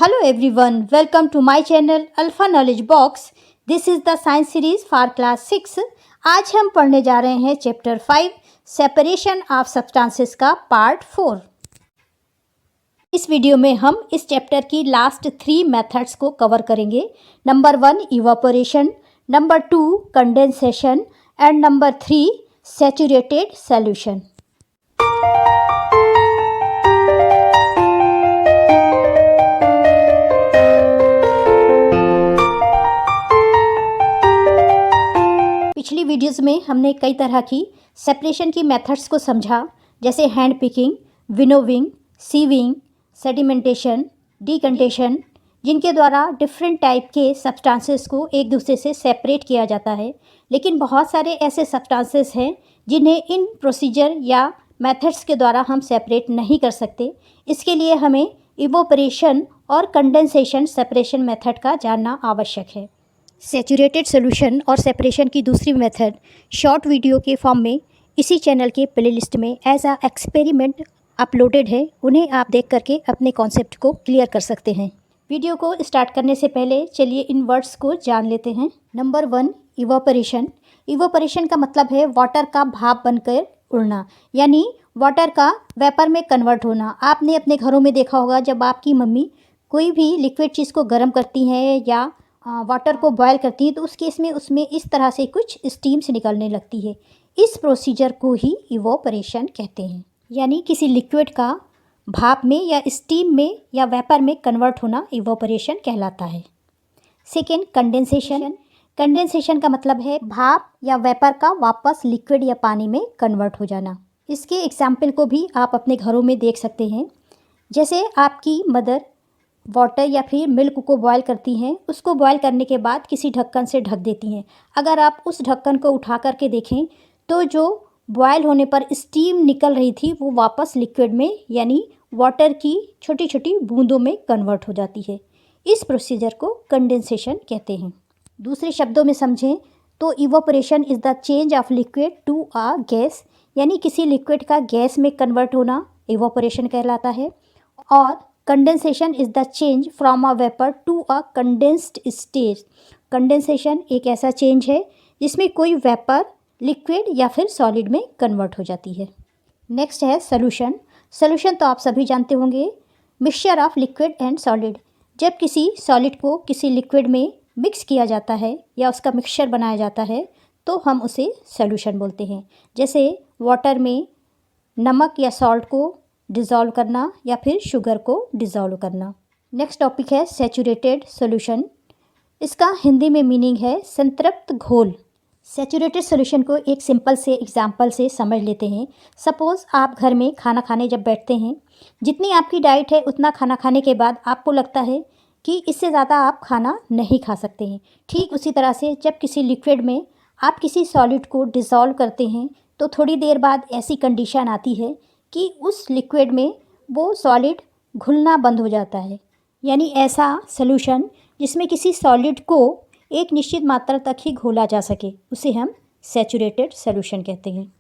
Hello everyone, welcome to my channel Alpha Knowledge Box. This is the science series for class 6. आज हम पढ़ने जा रहे हैं चैप्टर 5 सेपरेशन ऑफ सब्सटेंसेस का पार्ट 4. इस वीडियो में हम इस चैप्टर की लास्ट 3 मेथड्स को कवर करेंगे. Number 1 evaporation, number 2 condensation and number 3 saturated solution. पिछली वीडियोज़ में हमने कई तरह की सेपरेशन की मेथड्स को समझा, जैसे hand picking, winnowing, sieving, sedimentation, decantation, जिनके द्वारा डिफरेंट टाइप के सब्सटेंसेस को एक दूसरे से सेपरेट किया जाता है. लेकिन बहुत सारे ऐसे सब्सटेंसेस हैं जिन्हें इन प्रोसीजर या मेथड्स के द्वारा हम सेपरेट नहीं कर सकते. इसके लिए हमें इवोपरेशन और कंडेंसेशन सेपरेशन मेथड का जानना आवश्यक है. सैचुरेटेड सॉल्यूशन और सेपरेशन की दूसरी मेथड शॉर्ट वीडियो के फॉर्म में इसी चैनल के प्लेलिस्ट में एज अ एक्सपेरिमेंट अपलोडेड है. उन्हें आप देख करके अपने कॉन्सेप्ट को क्लियर कर सकते हैं. वीडियो को स्टार्ट करने से पहले चलिए इन वर्ड्स को जान लेते हैं. Number 1 evaporation. इवोपरेशन का मतलब है वाटर का भाप बनकर उड़ना, यानी वाटर का वेपर में कन्वर्ट होना. आपने अपने घरों में देखा होगा, जब आपकी मम्मी कोई भी लिक्विड चीज़ को गर्म करती हैं या वाटर को बॉयल करती है तो उस केस में उसमें इस तरह से कुछ स्टीम्स निकलने लगती है. इस प्रोसीजर को ही इवोपरेशन कहते हैं, यानी किसी लिक्विड का भाप में या स्टीम में या वेपर में कन्वर्ट होना इवोपरेशन कहलाता है. Second condensation. कंडेंसेशन का मतलब है भाप या वेपर का वापस लिक्विड या पानी में कन्वर्ट हो जाना. इसके एग्जाम्पल को भी आप अपने घरों में देख सकते हैं. जैसे आपकी मदर वाटर या फिर मिल्क को बॉयल करती हैं, उसको बॉयल करने के बाद किसी ढक्कन से ढक देती हैं. अगर आप उस ढक्कन को उठा करके देखें तो जो बॉयल होने पर स्टीम निकल रही थी वो वापस लिक्विड में यानी वाटर की छोटी छोटी बूंदों में कन्वर्ट हो जाती है. इस प्रोसीजर को कंडेंसेशन कहते हैं. दूसरे शब्दों में समझें तो evaporation is the change of liquid to a gas, यानी किसी लिक्विड का गैस में कन्वर्ट होना इवोपरेशन कहलाता है. और condensation is the change from a vapour to a condensed stage. Condensation एक ऐसा चेंज है जिसमें कोई वेपर लिक्विड या फिर सॉलिड में कन्वर्ट हो जाती है. नेक्स्ट है सॉल्यूशन. सॉल्यूशन तो आप सभी जानते होंगे, mixture of liquid and solid. जब किसी सॉलिड को किसी लिक्विड में मिक्स किया जाता है या उसका मिक्सचर बनाया जाता है तो हम उसे सॉल्यूशन बोलते हैं. जैसे वाटर में नमक या सॉल्ट को डिज़ोल्व करना या फिर शुगर को डिज़ोल्व करना. नेक्स्ट टॉपिक है सैचुरेटेड सॉल्यूशन. इसका हिंदी में मीनिंग है संतृप्त घोल. सैचुरेटेड सॉल्यूशन को एक सिंपल से एग्जांपल से समझ लेते हैं. सपोज़ आप घर में खाना खाने जब बैठते हैं, जितनी आपकी डाइट है उतना खाना खाने के बाद आपको लगता है कि इससे ज़्यादा आप खाना नहीं खा सकते हैं. ठीक उसी तरह से जब किसी लिक्विड में आप किसी सॉलिड को डिज़ोल्व करते हैं तो थोड़ी देर बाद ऐसी कंडीशन आती है कि उस लिक्विड में वो सॉलिड घुलना बंद हो जाता है. यानी ऐसा सॉल्यूशन जिसमें किसी सॉलिड को एक निश्चित मात्रा तक ही घोला जा सके, उसे हम सैचुरेटेड सॉल्यूशन कहते हैं.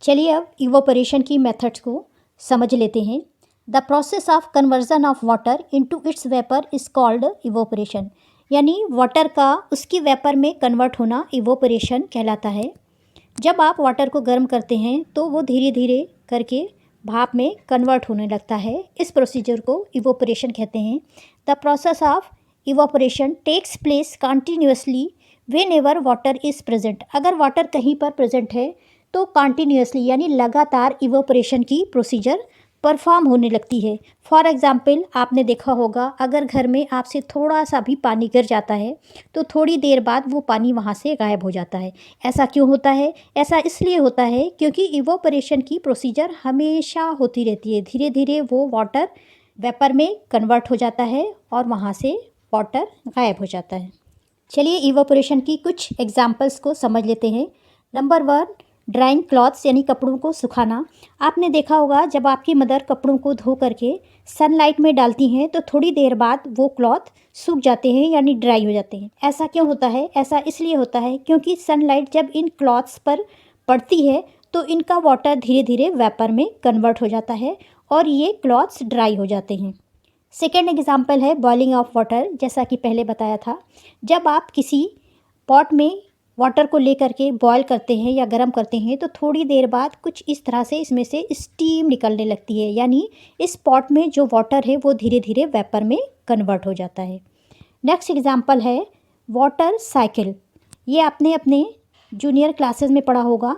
चलिए अब इवोपरेशन की मेथड्स को समझ लेते हैं. The process of conversion of water into its vapour is called evaporation. यानी वाटर का उसकी वेपर में कन्वर्ट होना इवोपरेशन कहलाता है. जब आप वाटर को गर्म करते हैं तो वो धीरे धीरे करके भाप में कन्वर्ट होने लगता है. इस प्रोसीजर को इवोपरेशन कहते हैं. The process of evaporation takes place continuously whenever water is present. अगर वाटर कहीं पर प्रेजेंट है तो कंटिन्यूसली यानी लगातार इवोपरेशन की प्रोसीजर परफॉर्म होने लगती है. फॉर एग्ज़ाम्पल आपने देखा होगा, अगर घर में आपसे थोड़ा सा भी पानी गिर जाता है तो थोड़ी देर बाद वो पानी वहाँ से गायब हो जाता है. ऐसा क्यों होता है? ऐसा इसलिए होता है क्योंकि इवोपरेशन की प्रोसीजर हमेशा होती रहती है. धीरे धीरे वो वाटर वेपर में कन्वर्ट हो जाता है और वहाँ से वाटर गायब हो जाता है. चलिए इवोपरेशन की कुछ एग्जाम्पल्स को समझ लेते हैं. नंबर 1 ड्राइंग क्लॉथ्स, यानी कपड़ों को सुखाना. आपने देखा होगा, जब आपकी मदर कपड़ों को धो करके सनलाइट में डालती हैं तो थोड़ी देर बाद वो क्लॉथ सूख जाते हैं यानी ड्राई हो जाते हैं. ऐसा क्यों होता है? ऐसा इसलिए होता है क्योंकि सनलाइट जब इन क्लॉथ्स पर पड़ती है तो इनका वाटर धीरे धीरे वेपर में कन्वर्ट हो जाता है और ये क्लॉथ्स ड्राई हो जाते हैं. सेकेंड एग्जाम्पल है बॉइलिंग ऑफ वाटर। जैसा कि पहले बताया था, जब आप किसी पॉट में वाटर को लेकर के बॉयल करते हैं या गर्म करते हैं तो थोड़ी देर बाद कुछ इस तरह से इसमें से स्टीम निकलने लगती है, यानी इस पॉट में जो वाटर है वो धीरे धीरे वेपर में कन्वर्ट हो जाता है। नेक्स्ट एग्जाम्पल है वाटर साइकिल। ये आपने अपने जूनियर क्लासेस में पढ़ा होगा।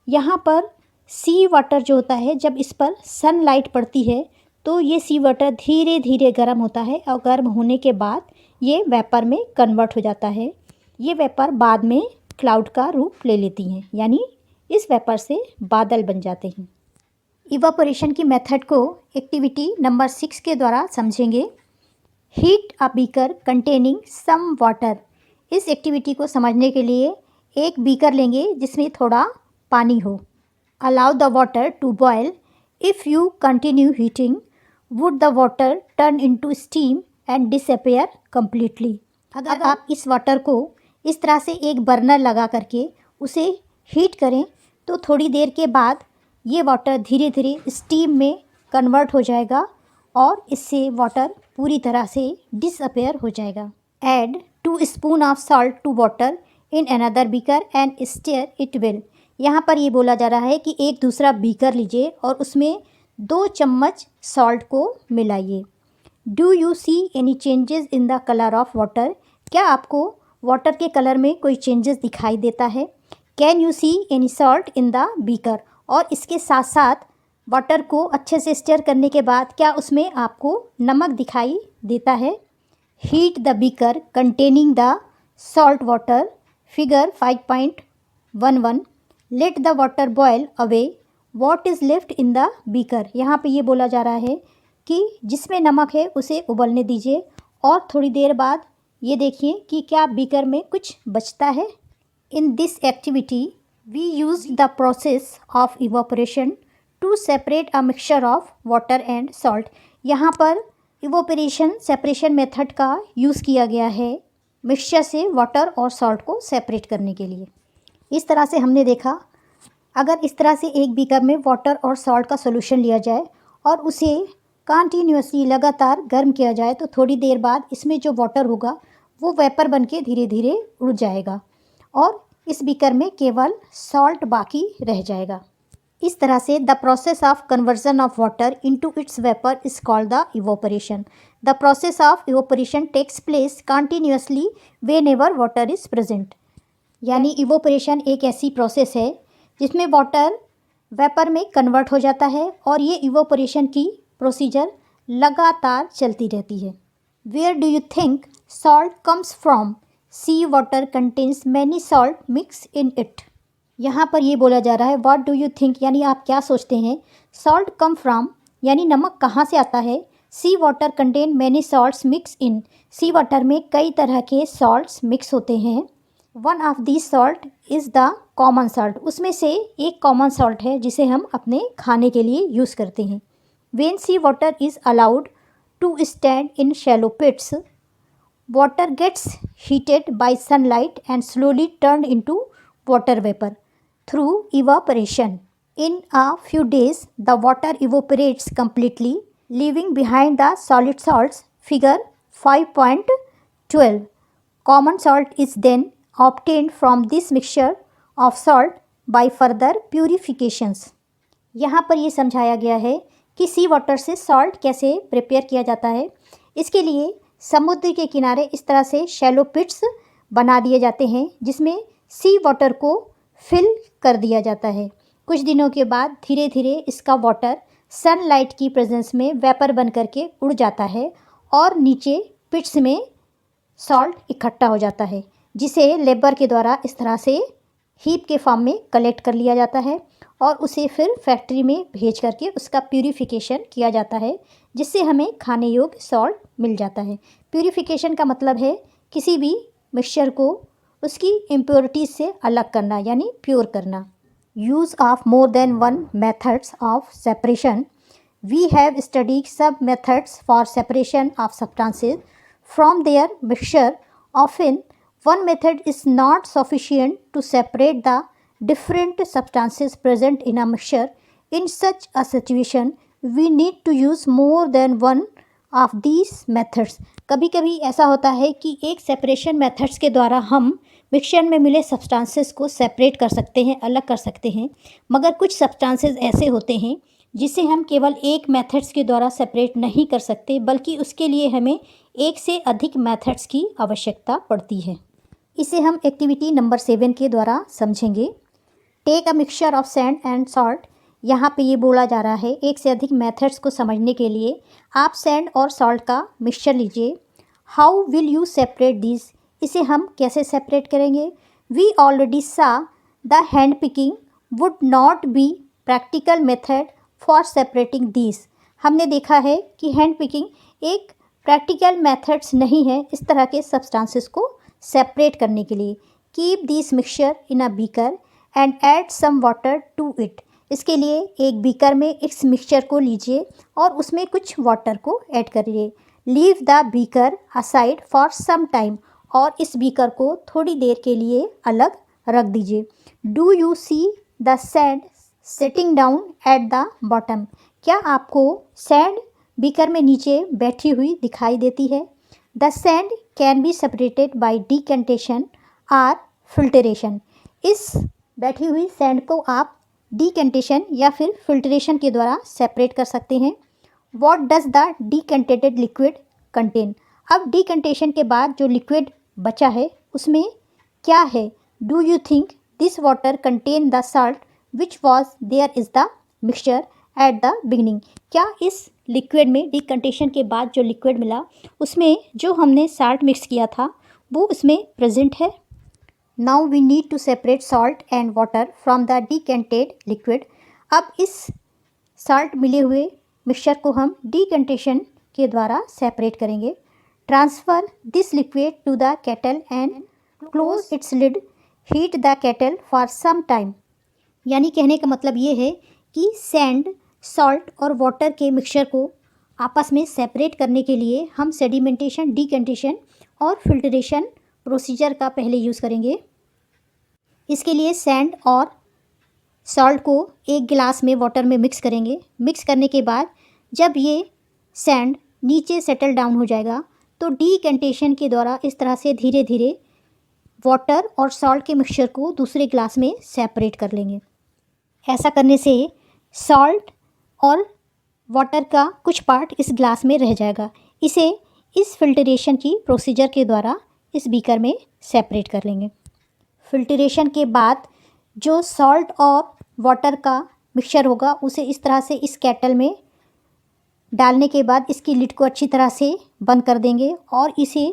यहाँ पर सी वाटर जो होता है, जब इस पर सनलाइट पड़ती है तो ये सी वाटर धीरे धीरे गर्म होता है और गर्म होने के बाद ये वेपर में कन्वर्ट हो जाता है। ये वेपर बाद में क्लाउड का रूप ले लेती हैं, यानी इस वेपर से बादल बन जाते हैं। इवापोरेशन की मेथड को एक्टिविटी नंबर 6 के द्वारा समझेंगे। Heat a beaker containing some water. इस एक्टिविटी को समझने के लिए एक बीकर लेंगे जिसमें थोड़ा पानी हो। Allow the water to boil. If you continue heating would the water turn into steam and disappear completely. अगर आप इस वाटर को इस तरह से एक बर्नर लगा करके उसे हीट करें तो थोड़ी देर के बाद ये वाटर धीरे धीरे स्टीम में कन्वर्ट हो जाएगा और इससे वाटर पूरी तरह से डिसअपेयर हो जाएगा। Add 2 spoon of salt to water in another beaker and stir it well. यहाँ पर ये बोला जा रहा है कि एक दूसरा बीकर लीजिए और उसमें 2 चम्मच सॉल्ट को मिलाइए। Do you see any changes in the colour of water. क्या आपको वाटर के कलर में कोई चेंजेस दिखाई देता है। Can you see any salt in the beaker. और इसके साथ साथ वाटर को अच्छे से स्टर करने के बाद क्या उसमें आपको नमक दिखाई देता है। Heat the beaker containing the salt water. Figure 5.11। Let the water boil away what is left in the beaker. यहाँ पे ये बोला जा रहा है कि जिसमें नमक है उसे उबलने दीजिए और थोड़ी देर बाद ये देखिए कि क्या बीकर में कुछ बचता है। In this activity we use the process of evaporation to separate a mixture of water and salt. यहाँ पर इवापोरेशन सेपरेशन मेथड का यूज़ किया गया है मिक्सचर से वाटर और सॉल्ट को सेपरेट करने के लिए। इस तरह से हमने देखा, अगर इस तरह से एक बीकर में वाटर और सॉल्ट का सॉल्यूशन लिया जाए और उसे कंटिन्यूसली लगातार गर्म किया जाए तो थोड़ी देर बाद इसमें जो वाटर होगा वो वेपर बनके धीरे धीरे उड़ जाएगा और इस बीकर में केवल सॉल्ट बाकी रह जाएगा। इस तरह से the process of conversion of water into its vapour is called the evaporation. The process of evaporation takes place continuously whenever water is present. यानी इवोपरेशन एक ऐसी प्रोसेस है जिसमें वाटर वेपर में कन्वर्ट हो जाता है और ये इवोपरेशन की प्रोसीजर लगातार चलती रहती है। Where do you think salt comes from. Sea water contains many salt mix in it. यहाँ पर ये बोला जा रहा है व्हाट डू यू थिंक, यानी आप क्या सोचते हैं। सॉल्ट कम फ्रॉम यानी नमक कहाँ से आता है। Sea water contain many salts mix in. Sea water में कई तरह के सॉल्ट्स मिक्स होते हैं। One of this salt is the common salt. उसमें से एक कॉमन सॉल्ट है जिसे हम अपने खाने के लिए यूज़ करते हैं। When sea water is allowed to stand in shallow pits water gets heated by sunlight and slowly turn into water vapour through evaporation. In a few days, the water evaporates completely, leaving behind the solid salts. Figure 5.12. Common salt is then obtained from this mixture of salt by further purifications. यहाँ पर ये समझाया गया है कि सी water से salt कैसे prepare किया जाता है। इसके लिए समुद्र के किनारे इस तरह से शैलो पिट्स बना दिए जाते हैं जिसमें सी वाटर को फिल कर दिया जाता है। कुछ दिनों के बाद धीरे धीरे इसका वाटर सनलाइट की प्रेजेंस में वेपर बन करके उड़ जाता है और नीचे पिट्स में सॉल्ट इकट्ठा हो जाता है जिसे लेबर के द्वारा इस तरह से हीप के फॉर्म में कलेक्ट कर लिया जाता है और उसे फिर फैक्ट्री में भेज करके उसका प्यूरिफिकेशन किया जाता है जिससे हमें खाने योग्य सॉल्ट मिल जाता है। प्यूरिफिकेशन का मतलब है किसी भी मिक्सचर को उसकी इम्प्योरिटीज से अलग करना यानी प्योर करना। Use of more than one methods of separation. We have studied some methods for separation of substances from their mixture. Often, one method is not sufficient to separate the different substances present in a mixture. In such a situation, we need to use more than one of these methods, कभी कभी ऐसा होता है कि एक separation methods के द्वारा हम मिक्सचर में मिले सब्सटेंसेस को सेपरेट कर सकते हैं, अलग कर सकते हैं। मगर कुछ सब्सटेंसेस ऐसे होते हैं जिसे हम केवल एक मेथड्स के द्वारा सेपरेट नहीं कर सकते, बल्कि उसके लिए हमें एक से अधिक मेथड्स की आवश्यकता पड़ती है। इसे हम एक्टिविटी नंबर 7 के द्वारा समझेंगे। Take a mixture of sand and salt. यहाँ पे ये बोला जा रहा है एक से अधिक मेथड्स को समझने के लिए आप सैंड और सॉल्ट का मिक्सचर लीजिए। How will you separate this, इसे हम कैसे सेपरेट करेंगे। वी ऑलरेडी सा the hand picking would not be practical method for separating this. हमने देखा है कि हैंड पिकिंग एक प्रैक्टिकल मेथड्स नहीं है इस तरह के सब्सटेंसेस को सेपरेट करने के लिए। Keep this mixture in a beaker and add some water to it. इसके लिए एक बीकर में इस मिक्सचर को लीजिए और उसमें कुछ वाटर को ऐड करिए। Leave the beaker aside for some time, और इस बीकर को थोड़ी देर के लिए अलग रख दीजिए। Do you see the sand sitting down at the bottom, क्या आपको सैंड बीकर में नीचे बैठी हुई दिखाई देती है। The sand can be separated by decantation और फिल्टरेशन। इस बैठी हुई सैंड को आप डिकंटेशन या फिर फिल्टरेशन के द्वारा सेपरेट कर सकते हैं। What does the decantated liquid contain, अब डिकंटेशन के बाद जो लिक्विड बचा है उसमें क्या है। Do you think this water contain the salt which was there is the mixture at the beginning, क्या इस लिक्विड में डिकंटेशन के बाद जो लिक्विड मिला उसमें जो हमने साल्ट मिक्स किया था वो उसमें प्रेजेंट है। Now we need to separate salt and water from the decanted liquid. अब इस साल्ट मिले हुए मिक्सचर को हम डिकंटेशन के द्वारा सेपरेट करेंगे। Transfer this liquid to the kettle and close its lid, heat the kettle for some time. यानी कहने का मतलब ये है कि सैंड, सॉल्ट और वाटर के मिक्सचर को आपस में सेपरेट करने के लिए हम सेडिमेंटेशन, डिकंटेशन और फिल्टरेशन प्रोसीजर का पहले यूज़ करेंगे। इसके लिए सैंड और सॉल्ट को एक गिलास में वाटर में मिक्स करेंगे। मिक्स करने के बाद जब ये सैंड नीचे सेटल डाउन हो जाएगा तो डिकंटेशन के द्वारा इस तरह से धीरे धीरे वाटर और सॉल्ट के मिक्सचर को दूसरे गिलास में सेपरेट कर लेंगे। ऐसा करने से सॉल्ट और वाटर का कुछ पार्ट इस ग्लास में रह जाएगा। इसे इस फिल्टरेशन की प्रोसीजर के द्वारा इस बीकर में सेपरेट कर लेंगे। फिल्टरेशन के बाद जो सॉल्ट और वाटर का मिक्सचर होगा उसे इस तरह से इस केटल में डालने के बाद इसकी लिड को अच्छी तरह से बंद कर देंगे और इसे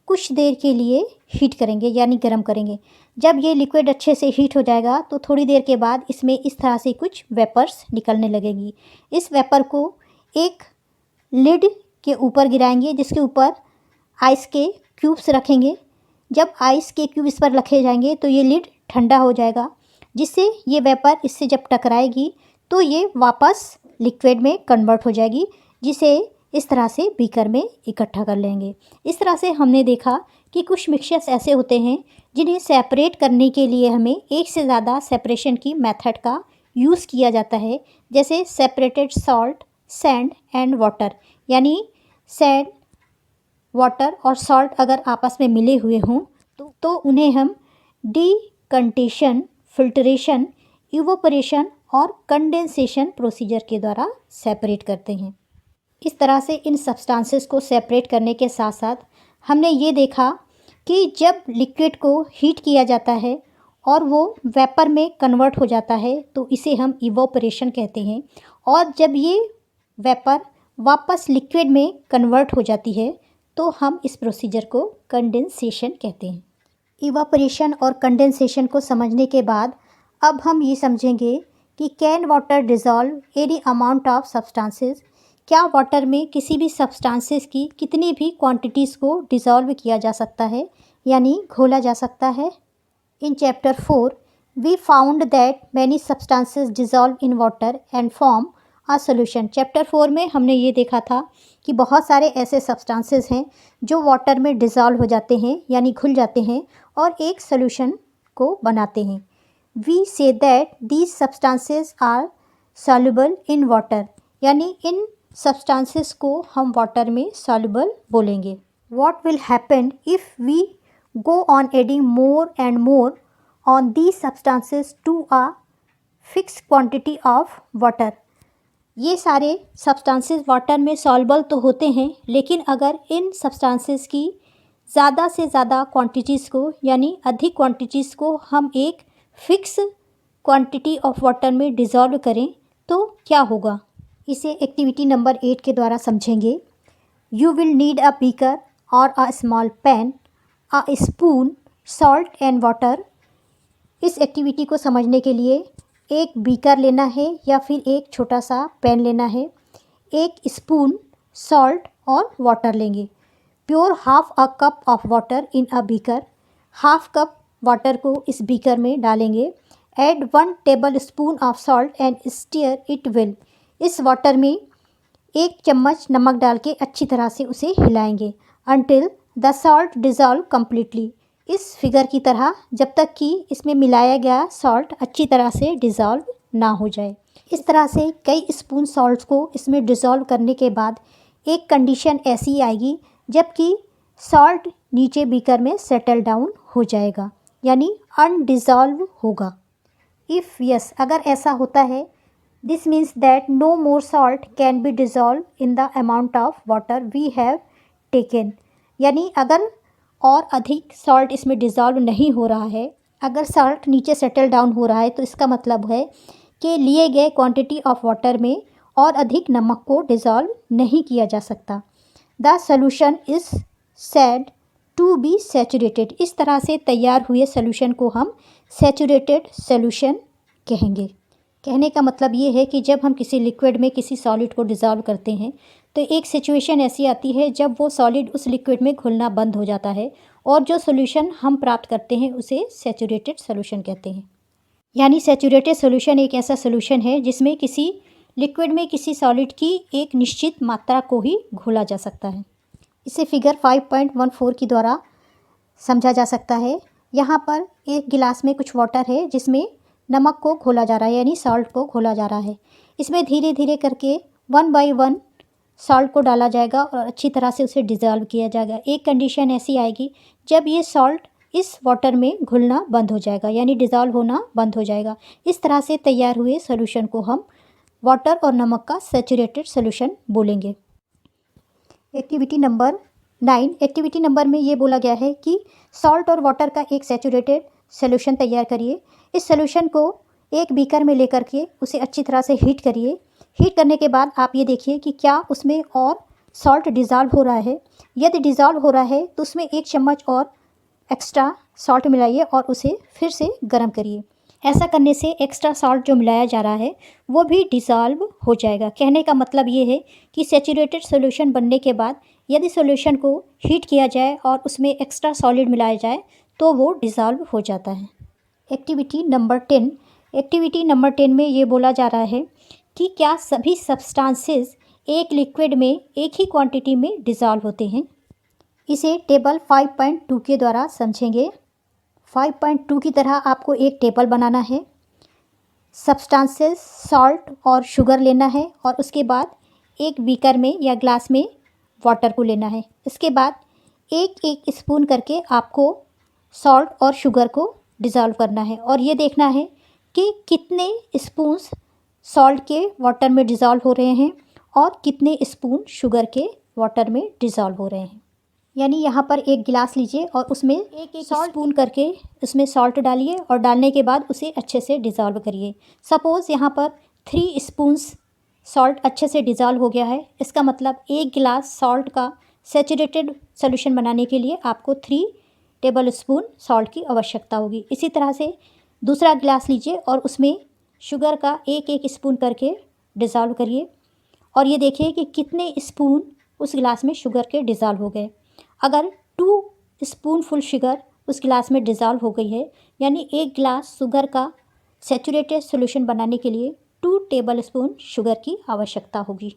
कुछ देर के लिए हीट करेंगे यानी गर्म करेंगे। जब ये लिक्विड अच्छे से हीट हो जाएगा तो थोड़ी देर के बाद इसमें इस तरह से कुछ वेपर्स निकलने लगेंगी। इस वेपर को एक लिड के ऊपर गिराएंगे जिसके ऊपर आइस के क्यूब्स रखेंगे। जब आइस के क्यूब इस पर रखे जाएंगे तो ये लिड ठंडा हो जाएगा, जिससे ये वेपर इससे जब टकराएगी तो ये वापस लिक्विड में कन्वर्ट हो जाएगी, जिसे इस तरह से बीकर में इकट्ठा कर लेंगे। इस तरह से हमने देखा कि कुछ मिक्सचर्स ऐसे होते हैं जिन्हें सेपरेट करने के लिए हमें एक से ज़्यादा सेपरेशन की मेथड का यूज़ किया जाता है, जैसे separated salt, sand and water. यानी सैंड, वाटर और सॉल्ट अगर आपस में मिले हुए हों तो उन्हें हम डिकंटेशन, फिल्टरेशन, इवोपरेशन और कंडेंसेशन प्रोसीजर के द्वारा सेपरेट करते हैं। इस तरह से इन सब्सटेंसेस को सेपरेट करने के साथ साथ हमने ये देखा कि जब लिक्विड को हीट किया जाता है और वो वेपर में कन्वर्ट हो जाता है तो इसे हम इवोपरेशन कहते हैं, और जब ये वेपर वापस लिक्विड में कन्वर्ट हो जाती है तो हम इस प्रोसीजर को कंडेंसेशन कहते हैं। इवोपरेशन और कंडेंसेशन को समझने के बाद अब हम ये समझेंगे कि can water dissolve any amount of substances, क्या वाटर में किसी भी सब्सटेंसेस की कितनी भी क्वांटिटीज़ को डिज़ोल्व किया जा सकता है यानी घोला जा सकता है। In chapter 4 we found that many substances dissolve in water and form a solution. Chapter 4 में हमने ये देखा था कि बहुत सारे ऐसे सब्सटेंसेस हैं जो वाटर में डिज़ोल्व हो जाते हैं यानी घुल जाते हैं और एक सॉल्यूशन को बनाते हैं। We say that these substances are soluble in water, यानी इन सब्सटेंसेस को हम वाटर में सॉल्युबल बोलेंगे। What will happen if we go on adding more and more on these substances to a fix quantity of water. ये सारे substances water में soluble तो होते हैं, लेकिन अगर इन सब्सटेंसेस की ज़्यादा से ज़्यादा क्वांटिटीज़ को यानी अधिक क्वांटिटीज़ को हम एक फिक्स क्वांटिटी ऑफ वाटर में डिज़ोल्व करें तो क्या होगा, इसे एक्टिविटी नंबर 8 के द्वारा समझेंगे। You will need a beaker और a small pan, a spoon, salt and water. इस एक्टिविटी को समझने के लिए एक बीकर लेना है या फिर एक छोटा सा पैन लेना है, एक स्पून, सॉल्ट और वाटर लेंगे। Pure half a cup of water in a beaker. Half cup water को इस बीकर में डालेंगे। Add 1 tablespoon of salt and stir it well. इस वाटर में 1 चम्मच नमक डाल के अच्छी तरह से उसे हिलाएंगे until the salt dissolve completely. इस फिगर की तरह जब तक कि इसमें मिलाया गया सॉल्ट अच्छी तरह से डिज़ोल्व ना हो जाए। इस तरह से कई स्पून सॉल्ट को इसमें डिज़ोल्व करने के बाद एक कंडीशन ऐसी आएगी जबकि सॉल्ट नीचे बीकर में सेटल डाउन हो जाएगा यानी अनडिज़ोल्व होगा। इफ़ यस, अगर ऐसा होता है, this means that no more salt can be dissolve in the amount of water we have taken. यानी अगर और अधिक सॉल्ट इसमें डिज़ोल्व नहीं हो रहा है, अगर सॉल्ट नीचे सेटल डाउन हो रहा है तो इसका मतलब है कि लिए गए क्वांटिटी ऑफ वाटर में और अधिक नमक को डिज़ोल्व नहीं किया जा सकता। The solution is said to be saturated. इस तरह से तैयार हुए सोल्यूशन को हम सैचुरेटेड सोल्यूशन कहेंगे। कहने का मतलब ये है कि जब हम किसी लिक्विड में किसी सॉलिड को डिज़ोल्व करते हैं तो एक सिचुएशन ऐसी आती है जब वो सॉलिड उस लिक्विड में घुलना बंद हो जाता है और जो सोल्यूशन हम प्राप्त करते हैं उसे सैचुरेटेड सोल्यूशन कहते हैं। यानी सैचुरेटेड सोल्यूशन एक ऐसा सोल्यूशन है जिसमें किसी लिक्विड में किसी सॉलिड की एक निश्चित मात्रा को ही घोला जा सकता है। इसे फिगर 5.14 की द्वारा समझा जा सकता है। यहाँ पर एक गिलास में कुछ वाटर है जिसमें नमक को घोला जा रहा है यानी सॉल्ट को घोला जा रहा है। इसमें धीरे धीरे करके 1 बाय 1 सॉल्ट को डाला जाएगा और अच्छी तरह से उसे डिज़ोल्व किया जाएगा। एक कंडीशन ऐसी आएगी जब ये सॉल्ट इस वाटर में घुलना बंद हो जाएगा यानी डिज़ोल्व होना बंद हो जाएगा। इस तरह से तैयार हुए सोल्यूशन को हम वाटर और नमक का सैचुरेटेड सोल्यूशन बोलेंगे। Activity number 9। एक्टिविटी नंबर में ये बोला गया है कि सॉल्ट और वाटर का एक सैचुरेटेड सोल्यूशन तैयार करिए। इस सोल्यूशन को एक बीकर में लेकर के उसे अच्छी तरह से हीट करिए। हीट करने के बाद आप ये देखिए कि क्या उसमें और सॉल्ट डिज़ोल्व हो रहा है। यदि डिज़ोल्व हो रहा है तो उसमें 1 चम्मच और एक्स्ट्रा सॉल्ट मिलाइए और उसे फिर से गर्म करिए। ऐसा करने से एक्स्ट्रा सॉल्ट जो मिलाया जा रहा है वो भी डिज़ोल्व हो जाएगा। कहने का मतलब ये है कि सैचुरेटेड सोल्यूशन बनने के बाद यदि सोल्यूशन को हीट किया जाए और उसमें एक्स्ट्रा सॉलिड मिलाया जाए तो वो डिज़ोल्व हो जाता है। Activity number 10। एक्टिविटी नंबर 10 में ये बोला जा रहा है कि क्या सभी सब्सटेंसेस एक लिक्विड में एक ही क्वांटिटी में डिज़ोल्व होते हैं। इसे टेबल 5.2 के द्वारा समझेंगे। 5.2 की तरह आपको एक टेबल बनाना है। सब्सटेंसेस सॉल्ट और शुगर लेना है और उसके बाद एक बीकर में या ग्लास में वाटर को लेना है। इसके बाद एक एक स्पून करके आपको सॉल्ट और शुगर को डिज़ोल्व करना है और ये देखना है कि कितने स्पून्स सॉल्ट के वाटर में डिज़ोल्व हो रहे हैं और कितने स्पून शुगर के वाटर में डिज़ोल्व हो रहे हैं। यानी यहाँ पर एक गिलास लीजिए और उसमें एक एक स्पून करके उसमें सॉल्ट डालिए और डालने के बाद उसे अच्छे से डिज़ोल्व करिए। सपोज़ यहाँ पर 3 स्पून्स सॉल्ट अच्छे से डिज़ोल्व हो गया है। इसका मतलब एक गिलास सॉल्ट का सैचुरेटेड सोल्यूशन बनाने के लिए आपको 3 टेबल स्पून सॉल्ट की आवश्यकता होगी। इसी तरह से दूसरा गिलास लीजिए और उसमें शुगर का एक एक स्पून करके डिज़ोल्व करिए और ये देखिए कि कितने स्पून उस गिलास में शुगर के डिज़ोल्व हो गए। अगर 2 स्पून फुल शुगर उस गिलास में डिज़ोल्व हो गई है यानी एक गिलास शुगर का सैचुरेटेड सोल्यूशन बनाने के लिए 2 टेबल स्पून शुगर की आवश्यकता होगी।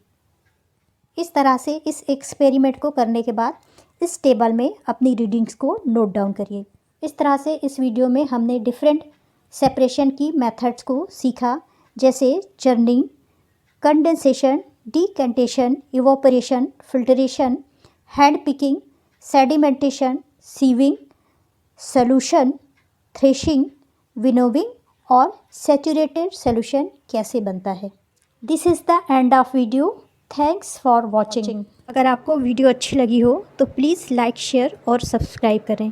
इस तरह से इस एक्सपेरिमेंट को करने के बाद इस टेबल में अपनी रीडिंग्स को नोट डाउन करिए। इस तरह से इस वीडियो में हमने डिफरेंट सेपरेशन की मेथड्स को सीखा, जैसे churning, condensation, decantation, evaporation, filtration, hand picking, sedimentation, sieving, solution, threshing, winnowing और सैचुरेटेड सॉल्यूशन कैसे बनता है। This is the end of video. Thanks for watching. अगर आपको वीडियो अच्छी लगी हो तो प्लीज़ लाइक, शेयर और सब्सक्राइब करें।